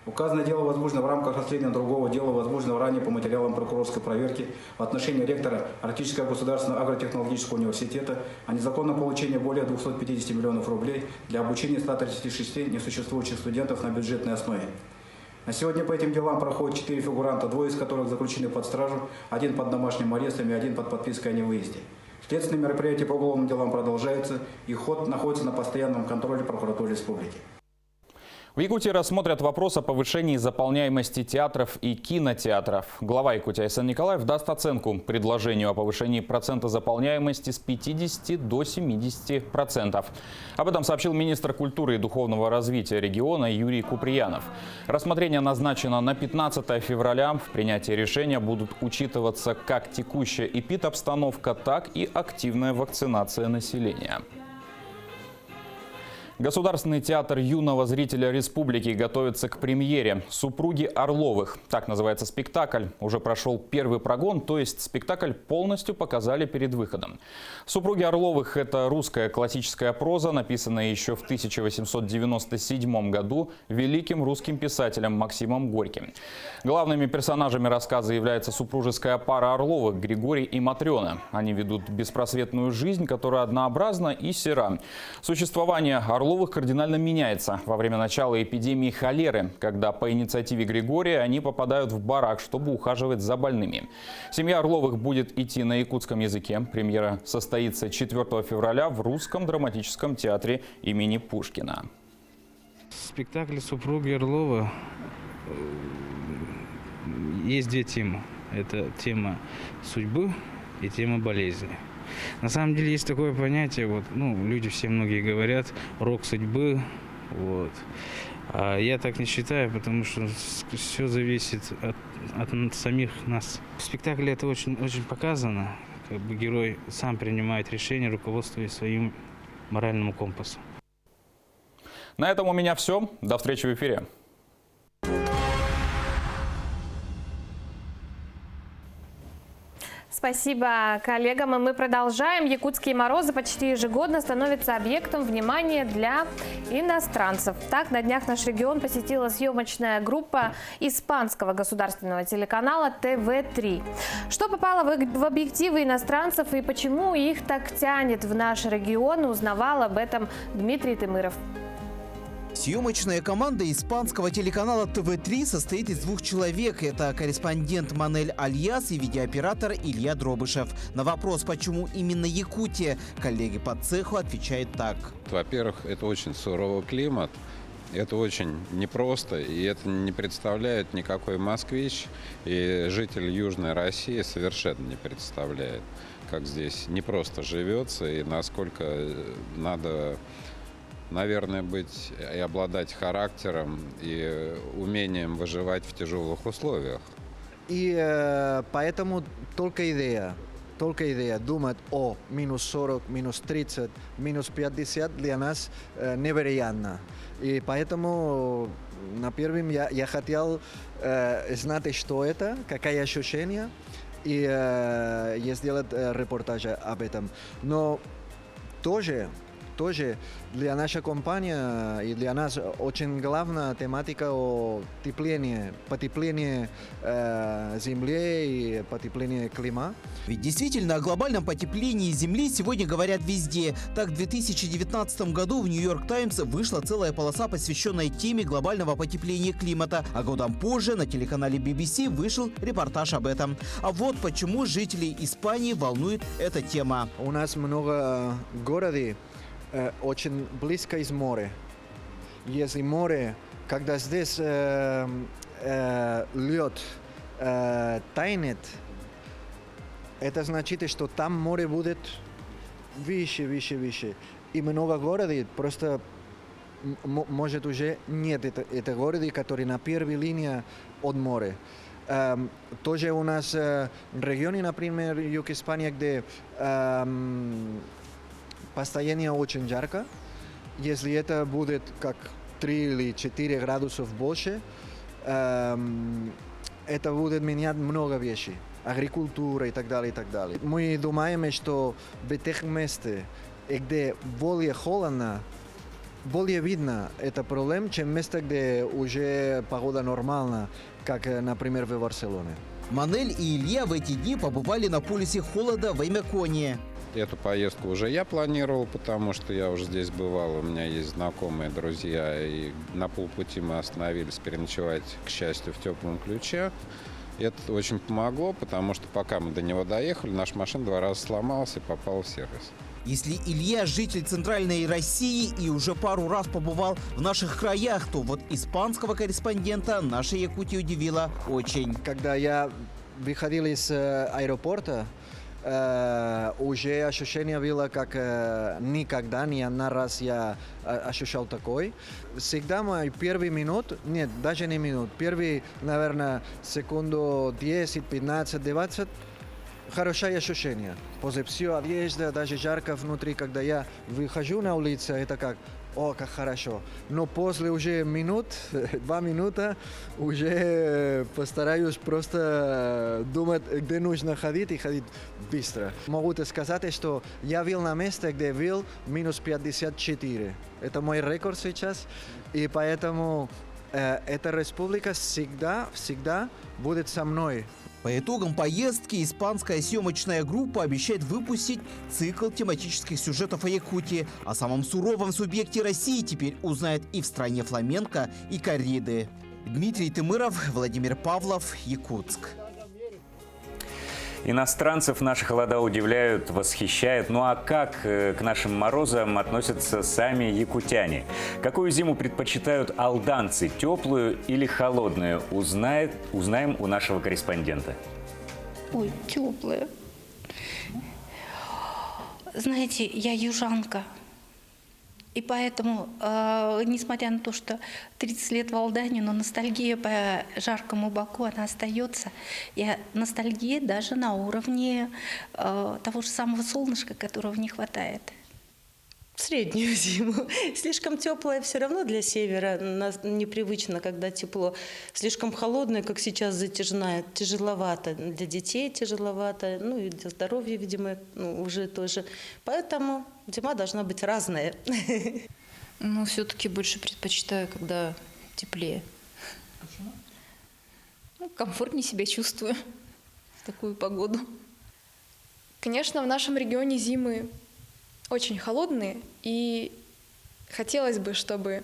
Указанное дело возбуждено в рамках расследования другого дела, возбужденного ранее по материалам прокурорской проверки в отношении ректора Арктического государственного агротехнологического университета о незаконном получении более 250 миллионов рублей для обучения 136 несуществующих студентов на бюджетной основе. На сегодня по этим делам проходят 4 фигуранта, 2 из которых заключены под стражу, 1 под домашним арестом и 1 под подпиской о невыезде. Следственные мероприятия по уголовным делам продолжаются, и ход находится на постоянном контроле прокуратуры республики. В Якутии рассмотрят вопрос о повышении заполняемости театров и кинотеатров. Глава Якутии Айсен Николаев даст оценку предложению о повышении процента заполняемости с 50 до 70%. Об этом сообщил министр культуры и духовного развития региона Юрий Куприянов. Рассмотрение назначено на 15 февраля. В принятии решения будут учитываться как текущая эпидобстановка, так и активная вакцинация населения. Государственный театр юного зрителя республики готовится к премьере «Супруги Орловых». Так называется спектакль. Уже прошел первый прогон, то есть спектакль полностью показали перед выходом. «Супруги Орловых» – это русская классическая проза, написанная еще в 1897 году великим русским писателем Максимом Горьким. Главными персонажами рассказа является супружеская пара Орловых – Григорий и Матрена. Они ведут беспросветную жизнь, которая однообразна и сера. Существование Орловых кардинально меняется во время начала эпидемии холеры, когда по инициативе Григория они попадают в барак, чтобы ухаживать за больными. Семья Орловых будет идти на якутском языке. Премьера состоится 4 февраля в Русском драматическом театре имени Пушкина. Спектакль «Супруги Орлова» есть 2 темы. Это тема судьбы и тема болезни. На самом деле есть такое понятие, люди все многие говорят, рок судьбы, А я так не считаю, потому что все зависит от самих нас. В спектакле это очень показано, герой сам принимает решение, руководствуясь своим моральным компасом. На этом у меня все. До встречи в эфире. Спасибо коллегам. И мы продолжаем. Якутские морозы почти ежегодно становятся объектом внимания для иностранцев. Так, на днях наш регион посетила съемочная группа испанского государственного телеканала ТВ3. Что попало в объективы иностранцев и почему их так тянет в наш регион, узнавал об этом Дмитрий Тымыров. Съемочная команда испанского телеканала ТВ3 состоит из 2 человек. Это корреспондент Манель Альяс и видеооператор Илья Дробышев. На вопрос, почему именно Якутия, коллеги по цеху отвечают так. Во-первых, это очень суровый климат. Это очень непросто, и это не представляет никакой москвич. И житель Южной России совершенно не представляет, как здесь непросто живется и насколько надо, наверное, быть и обладать характером и умением выживать в тяжелых условиях. И поэтому только идея думать о минус 40, минус 30, минус 50 для нас невероятно. И поэтому на первом я хотел знать, что это, какое ощущение. и сделать репортаж об этом. Но тоже для нашей компании и для нас очень главная тематика о потеплении Земли и потеплении климата. Ведь действительно о глобальном потеплении Земли сегодня говорят везде. Так, в 2019 году в «Нью-Йорк Таймс» вышла целая полоса, посвященная теме глобального потепления климата. А годом позже на телеканале BBC вышел репортаж об этом. А вот почему жителей Испании волнует эта тема. У нас много городов очень близко из моря. Если море, когда здесь лед тает, это значит, что там море будет выше. И много городов просто может уже нет. Это города, которые на первой линии от моря. Тоже у нас регионы, например, юг Испании, где постоянно очень жарко. Если это будет как 3 или 4 градусов больше, это будет менять много вещей. Агрикультура и так далее, и так далее. Мы думаем, что в тех местах, где более холодно, более видно это проблема, чем место, где уже погода нормальна, как, например, в Барселоне. Манель и Илья в эти дни побывали на полюсе холода в Эймеконе. Эту поездку уже я планировал, потому что я уже здесь бывал, у меня есть знакомые, друзья, и на полпути мы остановились переночевать, к счастью, в теплом ключе. Это очень помогло, потому что пока мы до него доехали, наша машина 2 раза сломалась и попала в сервис. Если Илья житель Центральной России и уже пару раз побывал в наших краях, то вот испанского корреспондента наша Якутия удивила очень. Когда я выходил из аэропорта, уже ощущение было, как никогда, ни один раз я ощущал такой. Всегда мои первые минуты, нет, даже не минут, первые, наверное, секунду 10, 15, 20, хорошее ощущение. После всего одежды, даже жарко внутри, когда я выхожу на улицу, это как, о, как хорошо. Но после уже 2 минуты, уже постараюсь просто думать, где нужно ходить и ходить быстро. Могу сказать, что я был на месте, где был минус 54. Это мой рекорд сейчас. И поэтому эта республика всегда будет со мной. По итогам поездки испанская съемочная группа обещает выпустить цикл тематических сюжетов о Якутии. О самом суровом субъекте России теперь узнают и в стране фламенко, и корриды. Дмитрий Тымыров, Владимир Павлов, Якутск. Иностранцев наши холода удивляют, восхищают. Ну а как к нашим морозам относятся сами якутяне? Какую зиму предпочитают алданцы, теплую или холодную? Узнаем у нашего корреспондента. Ой, теплая. Знаете, я южанка. И поэтому, несмотря на то, что 30 лет в Алдане, но ностальгия по жаркому Баку, она остается. И ностальгия даже на уровне того же самого солнышка, которого не хватает. Среднюю зиму. Слишком теплая все равно для севера. Непривычно, когда тепло. Слишком холодная, как сейчас, затяжная. Тяжеловато. Для детей тяжеловато. Ну и для здоровья, видимо, уже тоже. Поэтому зима должна быть разная. Ну, все-таки больше предпочитаю, когда теплее. Почему? Ну, комфортнее себя чувствую в такую погоду. Конечно, в нашем регионе зимы очень холодные, и хотелось бы, чтобы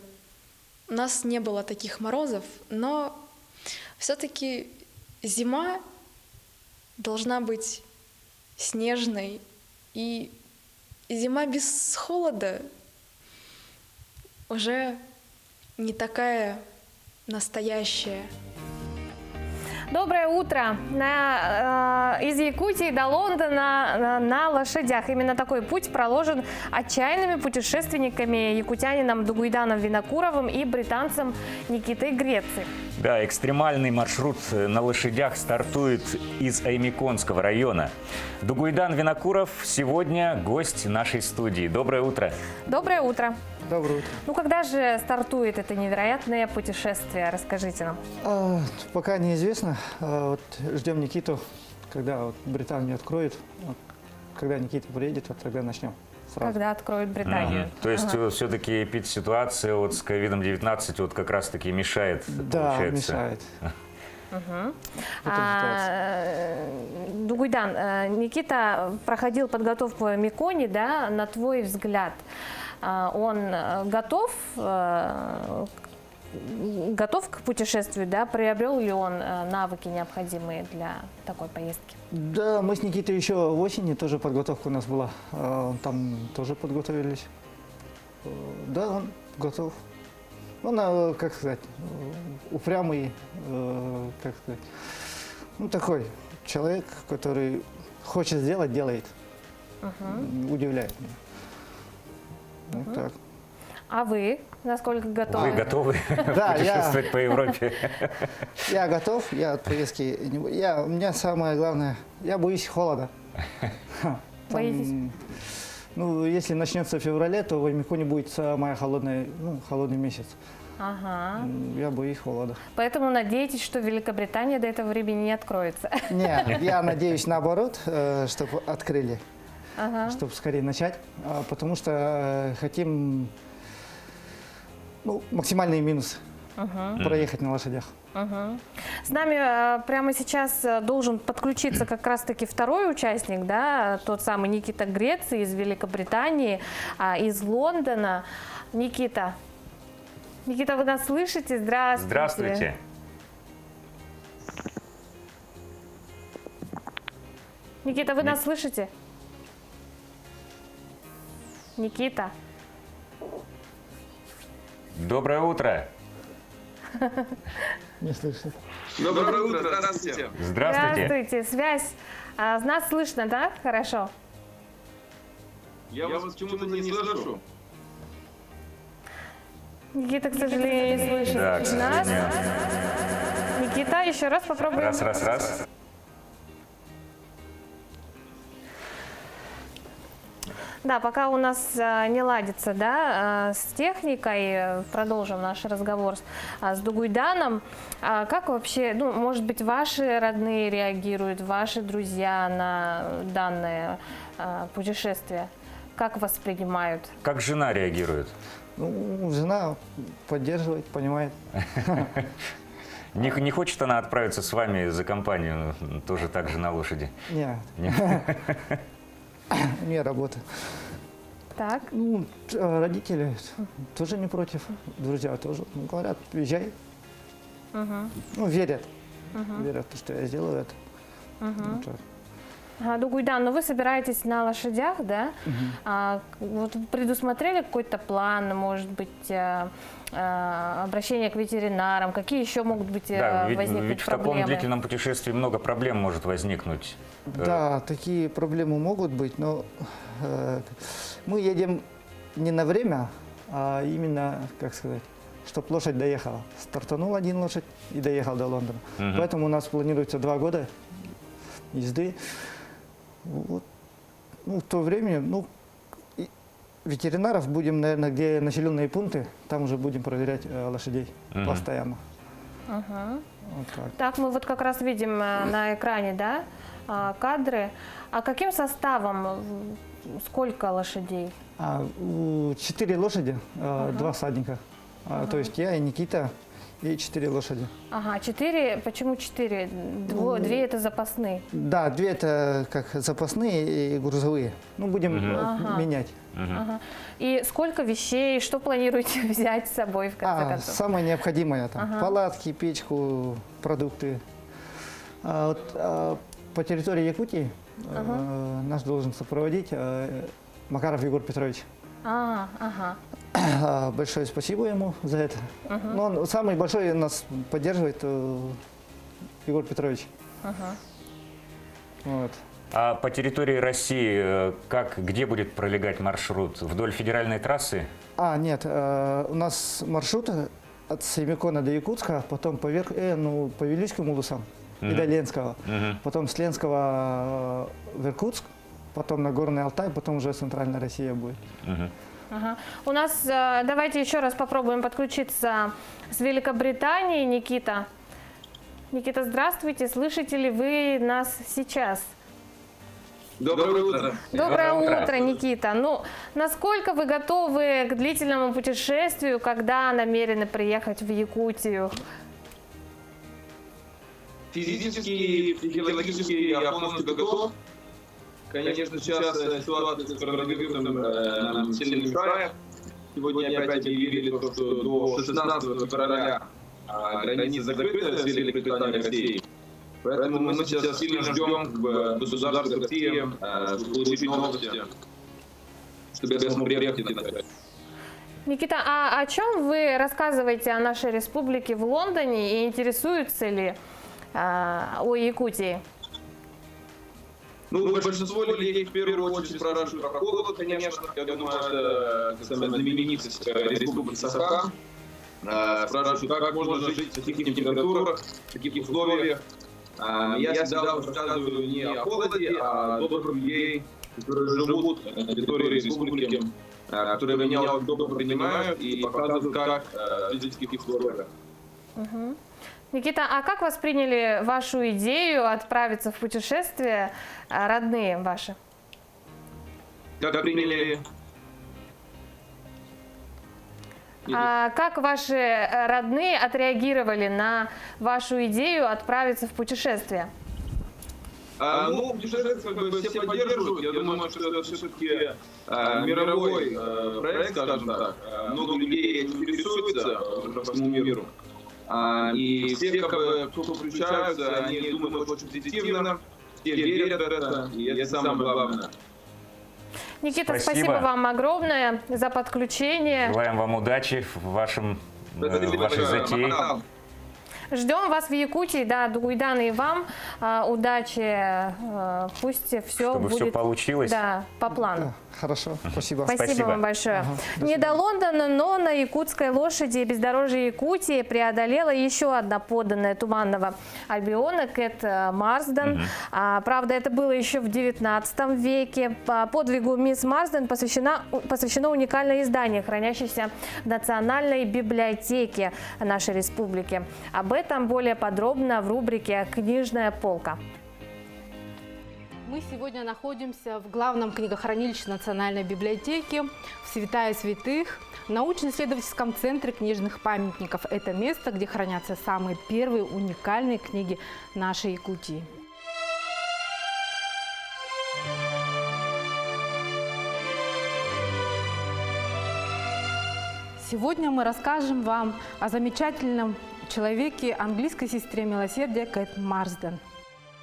у нас не было таких морозов, но все-таки зима должна быть снежной, и зима без холода уже не такая настоящая. Доброе утро. Из Якутии до Лондона на лошадях. Именно такой путь проложен отчаянными путешественниками, якутянином Дугуйданом Винокуровым и британцем Никитой Греци. Да, экстремальный маршрут на лошадях стартует из Аймеконского района. Дугуйдан Винокуров сегодня гость нашей студии. Доброе утро. Доброе утро. Доброе утро. Ну, когда же стартует это невероятное путешествие? Расскажите нам. Пока неизвестно. Вот ждем Никиту, когда вот Британию откроют, вот, когда Никита приедет, вот тогда начнем. Сразу. Когда откроют Британию. То есть все-таки эпидситуация вот с COVID-19 вот как раз-таки мешает, да, получается? Мешает. Дугуйдан, Никита проходил подготовку в Миконе, да, на твой взгляд, он готов к путешествию, да, приобрел ли он навыки, необходимые для такой поездки? Да, мы с Никитой еще в осени, тоже подготовка у нас была, там тоже подготовились. Да, он готов. Он, как сказать, упрямый, как сказать, ну такой человек, который хочет сделать, делает, удивляет меня. Вот так. А вы насколько готовы? Вы готовы путешествовать по Европе? Я готов, я от поездки, у меня самое главное, я боюсь холода. Боитесь? Ну, если начнется в феврале, то в Миконе будет самый холодный месяц. Ага. Я боюсь холода. Поэтому надеетесь, что Великобритания до этого времени не откроется? Нет, я надеюсь наоборот, чтобы открыли, чтобы скорее начать, потому что хотим максимальный минус проехать на лошадях. С нами прямо сейчас должен подключиться как раз-таки второй участник, да, тот самый Никита Грец из Великобритании, из Лондона. Никита, вы нас слышите? Здравствуйте. Здравствуйте. Никита, вы нас слышите? Никита. Доброе утро. Не слышно. Доброе утро, здравствуйте. Здравствуйте. Здравствуйте. Связь. Нас слышно, да? Хорошо. Я вас почему-то не слышу. Никита, к сожалению, не слышит Да, к нас. сожалению. Никита, еще раз попробуем. Раз. Да, пока у нас не ладится, да, с техникой, продолжим наш разговор с Дугуйданом. Как вообще, может быть, ваши родные реагируют, ваши друзья на данное путешествие? Как воспринимают? Как жена реагирует? Жена поддерживает, понимает. Не хочет она отправиться с вами за компанию, тоже так же на лошади? Нет. У меня работа. Так. Родители тоже не против, друзья тоже. Говорят, езжай. Верят. Верят, что я сделаю это. Дугуйдан, вы собираетесь на лошадях, да? Вот предусмотрели какой-то план, может быть, обращение к ветеринарам? Какие еще могут быть возникнуть ведь в проблемы? таком длительном путешествии много проблем может возникнуть. Да, такие проблемы могут быть, но мы едем не на время, а именно, как сказать, чтобы лошадь доехала. Стартанул один лошадь и доехал до Лондона. Поэтому у нас планируется 2 года езды. Вот. В то время, ветеринаров будем, наверное, где населенные пункты, там уже будем проверять лошадей постоянно. Вот так, мы вот как раз видим на экране, да, кадры. А каким составом, сколько лошадей? 4 лошади, 2 всадника. То есть я и Никита, и 4 лошади. 4. Почему 4? 2 это запасные? Да, 2 это как запасные и грузовые. Будем менять. И сколько вещей, что планируете взять с собой в конце концов? Самое необходимое там палатки, печку, продукты. По территории Якутии нас должен сопроводить Макаров Егор Петрович. Большое спасибо ему за это. Но он самый большой нас поддерживает Егор Петрович. Вот. А по территории России где будет пролегать маршрут? Вдоль федеральной трассы? Нет, у нас маршрут от Семикона до Якутска, потом по Вилюйским улусам и до Ленского. Потом с Ленского в Иркутск, потом на Горный Алтай, потом уже Центральная Россия будет. У нас, давайте еще раз попробуем подключиться с Великобританией. Никита, Никита, здравствуйте. Слышите ли вы нас сейчас? Доброе утро. Доброе утро, Никита. Ну, насколько вы готовы к длительному путешествию, когда намерены приехать в Якутию? Физически и психологически я полностью готов. Конечно, сейчас ситуация с коронавирусом нам сильно мешает. Сегодня опять объявили, что до 16 февраля границы закрыты с Великобританией и Россией. Поэтому мы сейчас сильно ждем в государстве России, чтобы получить новости, чтобы я смог приехать на. Никита, а о чем вы рассказываете о нашей республике в Лондоне и интересуются ли о Якутии? Ну, большинство людей в первую очередь спрашивают про холод, конечно. Я думаю, это самая знаменитость республики Саха. Спрашивают, как можно жить в таких температурах, в таких условиях. Я всегда рассказываю не о холоде, а о добрых людей, которые живут на территории республики, которые меня очень добро принимают и показывают, как жить в таких условиях. Никита, а как восприняли вашу идею отправиться в путешествие родные ваши? Как приняли? А как ваши родные отреагировали на вашу идею отправиться в путешествие? Ну, путешествие все поддерживают. Я думаю, что это все-таки мировой проект, скажем так. Много людей интересуются по всему миру. И все, кто включаются, они думают очень позитивно, все верят в это, и это самое главное. Никита, спасибо вам огромное за подключение. Желаем вам удачи в вашей затее. Ждем вас в Якутии, да, Дугуйдан, и вам удачи, пусть все чтобы будет, все получилось. Да, по плану. Хорошо, спасибо. Спасибо вам большое. Не до Лондона, но на якутской лошади бездорожье Якутии преодолела еще одна подданная Туманного Альбиона, Кэт Марсден. Правда, это было еще в 19 веке. По подвигу мисс Марсден посвящено уникальное издание, хранящееся в Национальной библиотеке нашей республики. Об этом более подробно в рубрике «Книжная полка». Мы сегодня находимся в главном книгохранилище Национальной библиотеки, в Святая Святых, в научно-исследовательском центре книжных памятников. Это место, где хранятся самые первые уникальные книги нашей Якутии. Сегодня мы расскажем вам о замечательном человеке, английской сестре милосердия Кэт Марсден.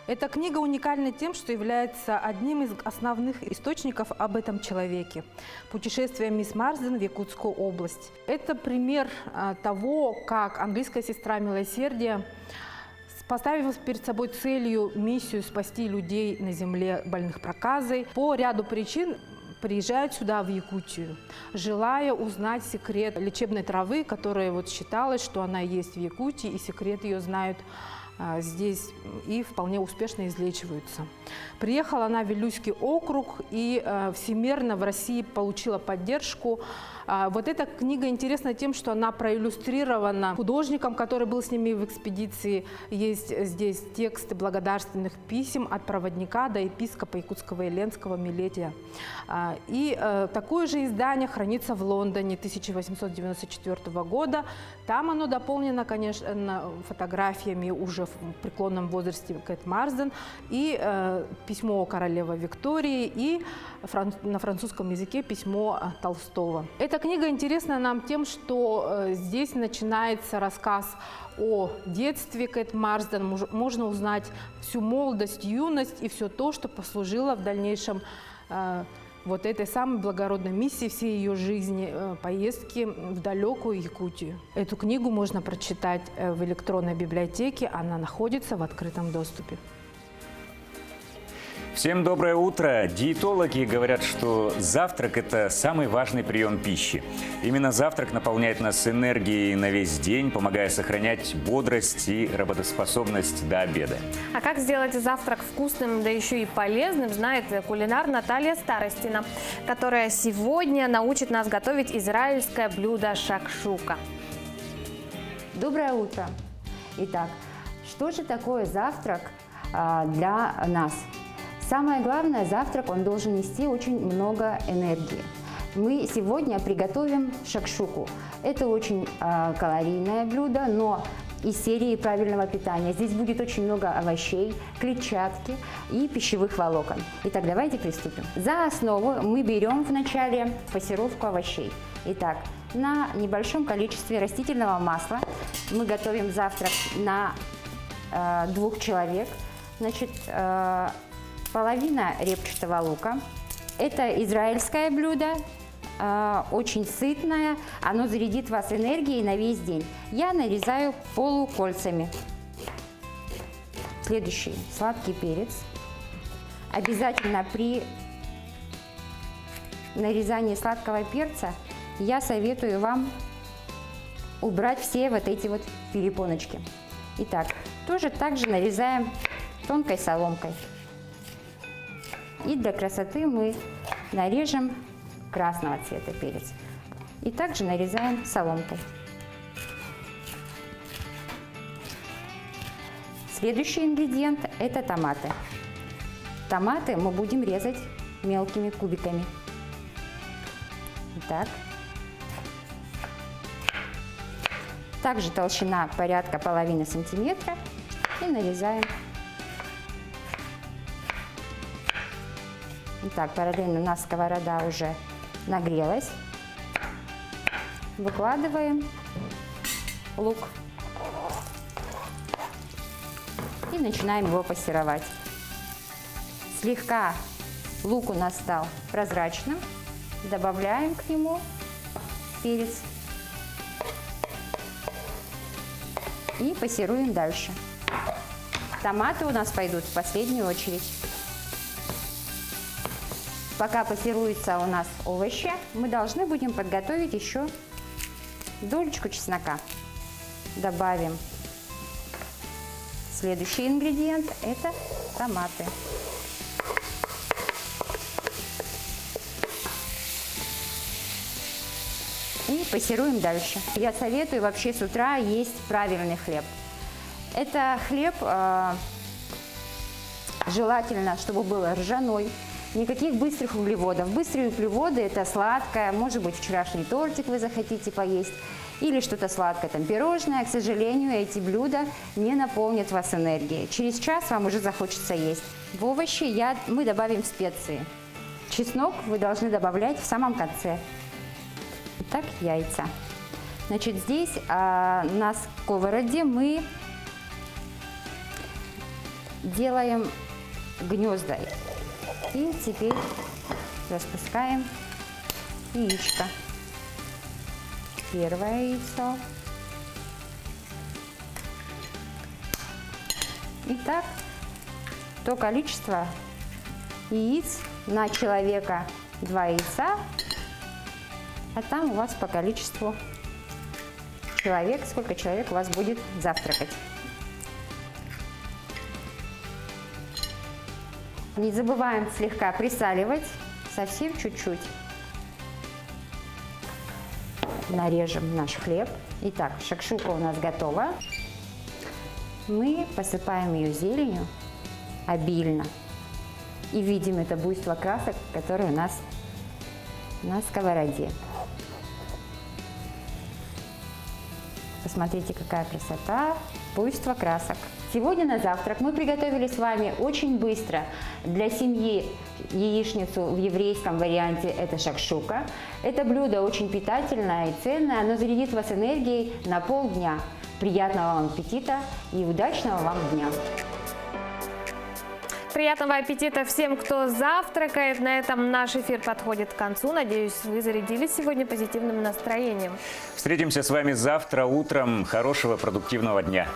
Эта книга уникальна тем, что является одним из основных источников об этом человеке. Путешествие мисс Марсден в Якутскую область. Это пример того, как английская сестра милосердия, поставив перед собой целью, миссию спасти людей на земле больных проказой, по ряду причин приезжает сюда, в Якутию, желая узнать секрет лечебной травы, которая считалось, что она есть в Якутии, и секрет ее знают здесь и вполне успешно излечиваются. Приехала она в Вилюйский округ и всемирно в России получила поддержку. Вот эта книга интересна тем, что она проиллюстрирована художником, который был с ними в экспедиции. Есть здесь тексты благодарственных писем от проводника до епископа Якутского и Ленского Милетия. И такое же издание хранится в Лондоне 1894 года. Там оно дополнено, конечно, фотографиями уже в преклонном возрасте Кэт Марсден и письмо королевы Виктории и на французском языке письмо Толстого. Эта книга интересна нам тем, что здесь начинается рассказ о детстве Кэт Марсден. Можно узнать всю молодость, юность и все то, что послужило в дальнейшем вот этой самой благородной миссии всей ее жизни, поездки в далекую Якутию. Эту книгу можно прочитать в электронной библиотеке, она находится в открытом доступе. Всем доброе утро! Диетологи говорят, что завтрак – это самый важный прием пищи. Именно завтрак наполняет нас энергией на весь день, помогая сохранять бодрость и работоспособность до обеда. А как сделать завтрак вкусным, да еще и полезным, знает кулинар Наталья Старостина, которая сегодня научит нас готовить израильское блюдо шакшука. Доброе утро! Итак, Что же такое завтрак для нас? Самое главное, завтрак, он должен нести очень много энергии. Мы сегодня приготовим шакшуку. Это очень калорийное блюдо, но из серии правильного питания. Здесь будет очень много овощей, клетчатки и пищевых волокон. Итак, давайте приступим. За основу мы берем вначале пассеровку овощей. Итак, на небольшом количестве растительного масла мы готовим завтрак на 2 человек. Значит, половина репчатого лука. Это израильское блюдо, очень сытное, оно зарядит вас энергией на весь день. Я нарезаю полукольцами. Следующий – сладкий перец. Обязательно при нарезании сладкого перца я советую вам убрать все вот эти вот перепоночки. Итак, тоже также нарезаем тонкой соломкой. И для красоты мы нарежем красного цвета перец. И также нарезаем соломкой. Следующий ингредиент – это томаты. Томаты мы будем резать мелкими кубиками. Итак. Также толщина порядка половины сантиметра. И нарезаем. Итак, параллельно у нас сковорода уже нагрелась. Выкладываем лук и начинаем его пассеровать. Слегка лук у нас стал прозрачным. Добавляем к нему перец и пассеруем дальше. Томаты у нас пойдут в последнюю очередь. Пока пассируются у нас овощи, мы должны будем подготовить еще долечку чеснока. Добавим следующий ингредиент – это томаты. И пассируем дальше. Я советую вообще с утра есть правильный хлеб. Это хлеб желательно, чтобы был ржаной. Никаких быстрых углеводов. Быстрые углеводы – это сладкое, может быть, вчерашний тортик вы захотите поесть, или что-то сладкое, там, пирожное. К сожалению, эти блюда не наполнят вас энергией. Через час вам уже захочется есть. В овощи мы добавим специи. Чеснок вы должны добавлять в самом конце. Итак, яйца. Значит, здесь на сковороде мы делаем гнезда. И теперь распускаем яичко. Первое яйцо. Итак, то количество яиц на человека 2 яйца, а там у вас по количеству человек, сколько человек у вас будет завтракать. Не забываем слегка присаливать, совсем чуть-чуть. Нарежем наш хлеб. Итак, шакшука у нас готова. Мы посыпаем ее зеленью обильно. И видим это буйство красок, которое у нас на сковороде. Посмотрите, какая красота, буйство красок. Сегодня на завтрак мы приготовили с вами очень быстро для семьи яичницу в еврейском варианте – это шакшука. Это блюдо очень питательное и ценное, оно зарядит вас энергией на полдня. Приятного вам аппетита и удачного вам дня! Приятного аппетита всем, кто завтракает. На этом наш эфир подходит к концу. Надеюсь, вы зарядились сегодня позитивным настроением. Встретимся с вами завтра утром. Хорошего, продуктивного дня.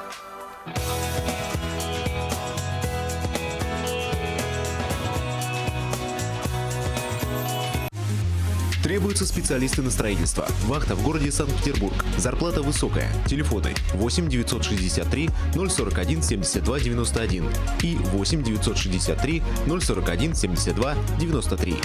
Требуются специалисты на строительство. Вахта в городе Санкт-Петербург. Зарплата высокая. Телефоны 8 963 041 72 91 и 8 963 041 72 93.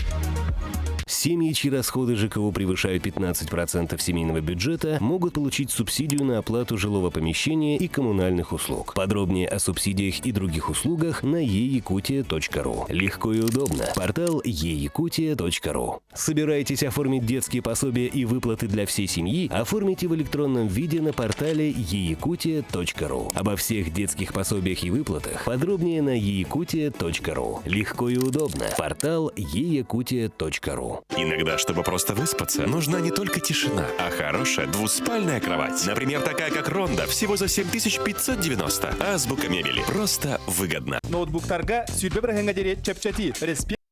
Семьи, чьи расходы ЖКО превышают 15% семейного бюджета, могут получить субсидию на оплату жилого помещения и коммунальных услуг. Подробнее о субсидиях и других услугах на eyakutia.ru. Легко и удобно. Портал eyakutia.ru. Собираетесь оформить детские пособия и выплаты для всей семьи? Оформите в электронном виде на портале eyakutia.ru. Обо всех детских пособиях и выплатах подробнее на eyakutia.ru. Легко и удобно. Портал eyakutia.ru. Иногда, чтобы просто выспаться, нужна не только тишина, а хорошая двуспальная кровать. Например, такая как Ронда, всего за 7590. Азбука мебели. Просто выгодно. Ноутбуктарга сүйрбе бір хәңгәдере чәпчәти. Респект.